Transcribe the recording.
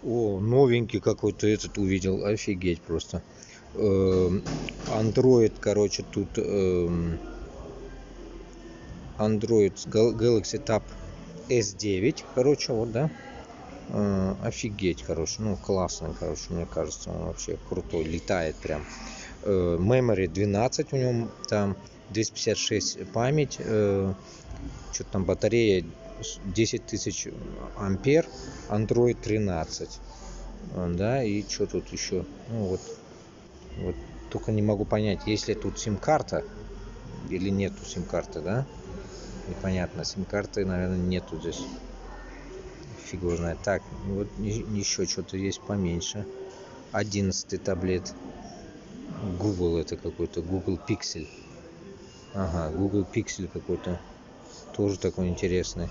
О, новенький какой-то этот увидел, офигеть просто. Android, короче, тут Android Galaxy Tab S9, короче, вот, да. Офигеть, короче, ну классно, короче, мне кажется, он вообще крутой, летает прям. Memory 12 у него, там 256 память, что-то там батарея 10 тысяч ампер, Android 13, да, и что тут еще, ну вот, только не могу понять, есть ли тут сим-карта или нету сим-карты, да, непонятно, сим-карты, наверное, нету здесь, фиг его знает. Так, вот еще что-то есть поменьше, 11 таблет, Google это какой-то, Google Pixel, ага, Google Pixel какой-то, тоже такой интересный.